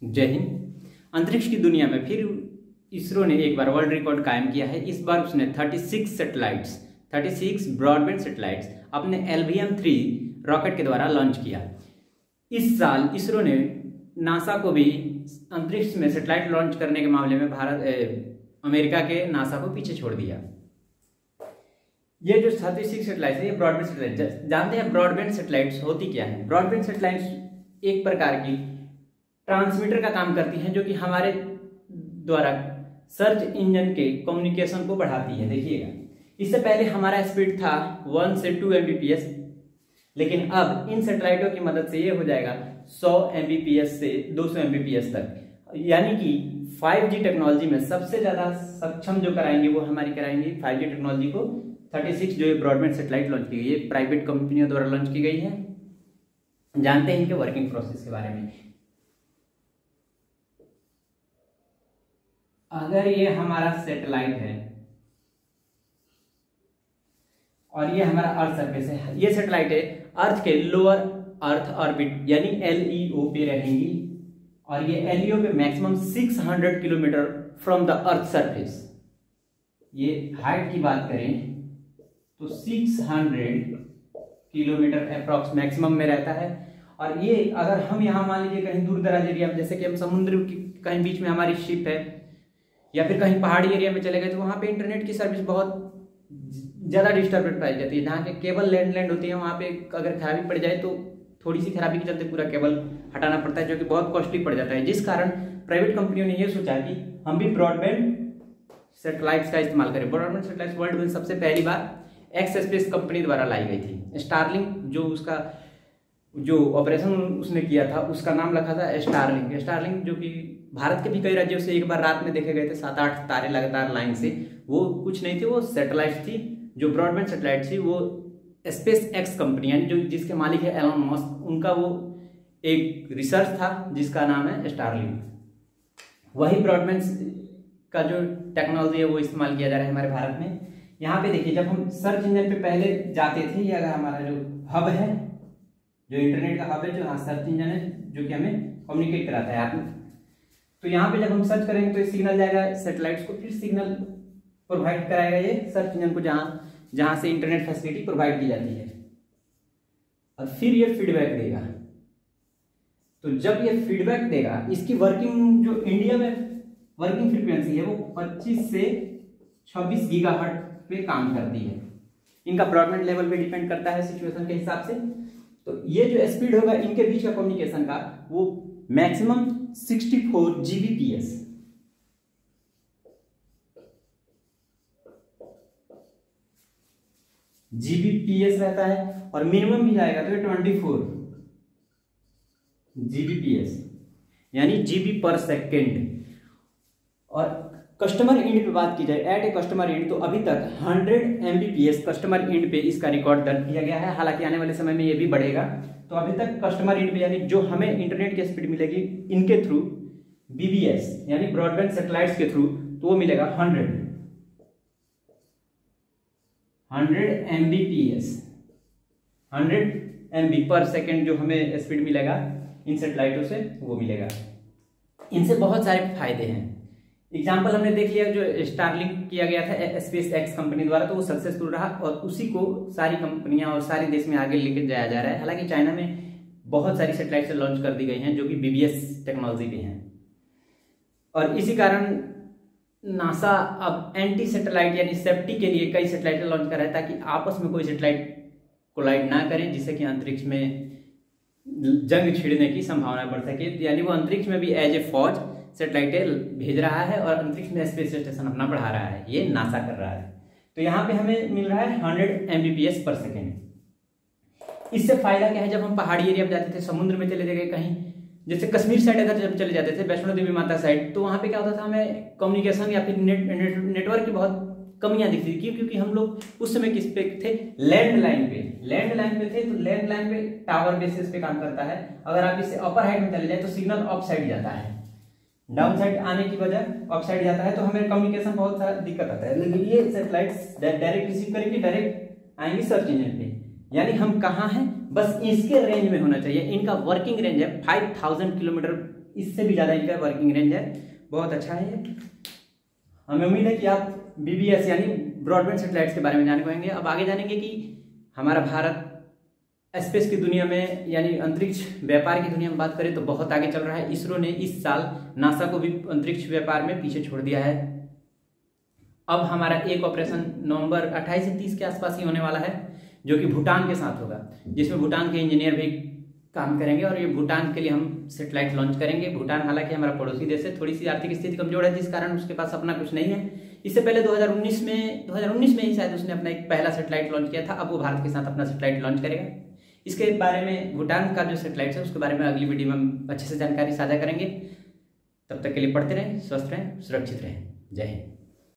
जय हिंद। अंतरिक्ष की दुनिया में फिर इसरो ने एक बार वर्ल्ड रिकॉर्ड कायम किया है। इस बार उसने 36 ब्रॉडबैंड सैटेलाइट्स अपने LVM-3 रॉकेट के द्वारा लॉन्च किया। इस साल इसरो ने नासा को भी अंतरिक्ष में सैटेलाइट लॉन्च करने के मामले में अमेरिका के नासा को पीछे छोड़ दिया। ये जो 36 सैटेलाइट है ये ब्रॉडबैंड सैटेलाइट, जानते हैं ब्रॉडबैंड सैटेलाइट्स होती क्या है? ब्रॉडबैंड सैटेलाइट्स एक प्रकार की ट्रांसमीटर का काम करती हैं जो कि हमारे द्वारा सर्च इंजन के कम्युनिकेशन को बढ़ाती है। देखिएगा, इससे पहले हमारा स्पीड था 1 से 2 Mbps, लेकिन अब इन सैटेलाइटों की मदद से ये हो जाएगा 100 Mbps से 200 Mbps तक। यानी कि 5G टेक्नोलॉजी में सबसे ज्यादा सक्षम जो कराएंगे वो हमारी कराएंगे 5G टेक्नोलॉजी को 36 जो ये ब्रॉडबैंड सैटेलाइट लॉन्च की गई है, प्राइवेट कंपनियों द्वारा लॉन्च की गई है। जानते हैं इनके वर्किंग प्रोसेस के बारे में। अगर ये हमारा सैटेलाइट है और ये हमारा अर्थ सरफेस है, ये सैटेलाइट है अर्थ के लोअर अर्थ ऑर्बिट यानी LEO पे रहेंगी और ये LEO पे maximum 600 kilometre from the earth surface. ये हाइट की बात करें तो 600 किलोमीटर अप्रॉक्स मैक्सिमम में रहता है। और ये अगर हम यहाँ मान लीजिए कहीं दूर दराज एरिया में, जैसे कि हम समुद्र की कहीं बीच में हमारी शिप है या फिर कहीं पहाड़ी एरिया में चले गए, तो वहाँ पे इंटरनेट की सर्विस बहुत ज़्यादा डिस्टर्ब पाई जाती है। जहाँ के केबल लैंड होती है वहाँ पे अगर खराबी पड़ जाए तो थोड़ी सी खराबी के चलते पूरा केबल हटाना पड़ता है, जो कि बहुत कॉस्टली पड़ जाता है। जिस कारण प्राइवेट कंपनियों ने ये सोचा कि हम भी ब्रॉडबैंड सैटेलाइट्स का इस्तेमाल करें। ब्रॉडबैंड सैटेलाइट्स वर्ल्ड में सबसे पहली बार एक्स स्पेस कंपनी द्वारा लाई गई थी। स्टारलिंक जो उसका जो ऑपरेशन उसने किया था उसका नाम रखा था स्टारलिंक। स्टारलिंक जो कि भारत के भी कई राज्यों से एक बार रात में देखे गए थे 7-8 तारे लगातार लाइन से। वो कुछ नहीं थे, वो सैटेलाइट थी जो ब्रॉडबैंड सैटेलाइट थी। वो स्पेस एक्स कंपनी यानी जो जिसके मालिक है एलन मस्क, उनका वो एक रिसर्च था जिसका नाम है स्टारलिंक। वही ब्रॉडबैंड का जो टेक्नोलॉजी है वो इस्तेमाल किया जा रहा है हमारे भारत में। यहाँ पे देखिए, जब हम सर्च इंजन पे पहले जाते थे, ये अगर हमारा जो हब है, जो इंटरनेट का हब है, जो हाँ सर्च इंजन है जो कि हमें कम्युनिकेट कराता है आप, तो यहाँ पे जब हम सर्च करेंगे तो सिग्नल जाएगा सैटेलाइट्स को, फिर सिग्नल प्रोवाइड कराएगा ये सर्च इंजन को जहाँ से इंटरनेट फैसिलिटी प्रोवाइड की जाती है, और फिर ये फीडबैक देगा। तो जब ये फीडबैक देगा, इसकी वर्किंग जो इंडिया में वर्किंग फ्रीक्वेंसी है वो 25 से 26 गीगाहर्ट्ज पे काम करती है। इनका ब्रॉडबैंड लेवल पे डिपेंड करता है सिचुएशन के हिसाब से। तो ये जो स्पीड होगा इनके बीच का कम्युनिकेशन का वो मैक्सिमम 64 Gbps रहता है, और मिनिमम भी जाएगा तो ये 24 Gbps यानी GB पर सेकेंड। और कस्टमर इंड पे बात की जाए, एट ए कस्टमर इंड, तो अभी तक 100 Mbps कस्टमर इंड पे इसका रिकॉर्ड दर्ज किया गया है। हालांकि आने वाले समय में ये भी बढ़ेगा। तो अभी तक कस्टमर इंड पे यानी जो हमें इंटरनेट की स्पीड मिलेगी इनके थ्रू BBS यानी ब्रॉडबैंड सैटेलाइट्स के थ्रू, तो वो मिलेगा 100 Mbps 100 MB पर सेकेंड जो हमें स्पीड मिलेगा इन सैटेलाइटों से वो मिलेगा। इनसे बहुत सारे फायदे हैं। एग्जाम्पल हमने देख लिया, जो स्टारलिंक किया गया था स्पेस एक्स कंपनी द्वारा, तो वो सक्सेसफुल रहा और उसी को सारी कंपनियां और सारे देश में आगे लेके जाया जा रहा है। हालांकि चाइना में बहुत सारी सैटेलाइट लॉन्च कर दी गई हैं जो कि BBS टेक्नोलॉजी पे हैं, और इसी कारण नासा अब एंटी सैटेलाइट यानी सेफ्टी के लिए कई सैटेलाइट लॉन्च कर रहा है, ताकि आपस में कोई सैटेलाइट कोलाइड ना करें, जिससे कि अंतरिक्ष में जंग छिड़ने की संभावना बढ़ सके। यानी वो अंतरिक्ष में भी एज ए फौज सैटेलाइटें भेज रहा है और अंतरिक्ष में स्पेस स्टेशन अपना बढ़ा रहा है। ये नासा कर रहा है। तो यहाँ पे हमें मिल रहा है 100 Mbps पर सेकेंड। इससे फायदा क्या है? जब हम पहाड़ी एरिया में जाते थे, समुद्र में चले गए कहीं, जैसे कश्मीर साइड अगर जब चले जाते थे, वैष्णो देवी माता साइड, तो वहाँ पे क्या होता था, हमें कम्युनिकेशन या फिर नेटवर्क की बहुत कमियां दिखती थी। क्योंकि हम लोग उस समय किस पे थे? लैंडलाइन पे थे। तो लैंडलाइन पे टावर बेसिस पे काम करता है। अगर आप इससे अपर हाइट में चले जाए तो सिग्नल ऑफ साइड जाता है, डाउन साइड आने की वजह ऑफ साइड जाता है, तो हमें कम्युनिकेशन बहुत सारा दिक्कत आता है। लेकिन ये सैटेलाइट्स डायरेक्ट रिसीव करेंगे, डायरेक्ट आएंगे सर्च इंजन पे। यानी हम कहाँ हैं, बस इसके रेंज में होना चाहिए। इनका वर्किंग रेंज है 5000 किलोमीटर इससे भी ज़्यादा इनका वर्किंग रेंज है, बहुत अच्छा है ये। हमें उम्मीद है कि आप BBS यानी ब्रॉडबैंड सैटेलाइट्स के बारे में जान पाएंगे। अब आगे जानेंगे कि हमारा भारत स्पेस की दुनिया में यानी अंतरिक्ष व्यापार की दुनिया में बात करें तो बहुत आगे चल रहा है। इसरो ने इस साल नासा को भी अंतरिक्ष व्यापार में पीछे छोड़ दिया है। अब हमारा एक ऑपरेशन नवंबर 28 से 30 के आसपास ही होने वाला है, जो कि भूटान के साथ होगा, जिसमें भूटान के इंजीनियर भी काम करेंगे और ये भूटान के लिए हम सेटेलाइट लॉन्च करेंगे। भूटान हालांकि हमारा पड़ोसी देश है, थोड़ी सी आर्थिक स्थिति कमजोर है, जिस कारण उसके पास अपना कुछ नहीं है। इससे पहले 2019 में ही शायद उसने अपना एक पहला सेटेलाइट लॉन्च किया था। अब वो भारत के साथ अपना सेटेलाइट लॉन्च करेगा। इसके बारे में, भूटान का जो सेटेलाइट है उसके बारे में अगली वीडियो में हम अच्छे से जानकारी साझा करेंगे। तब तक के लिए पढ़ते रहें, स्वस्थ रहें, सुरक्षित रहें। जय हिंद।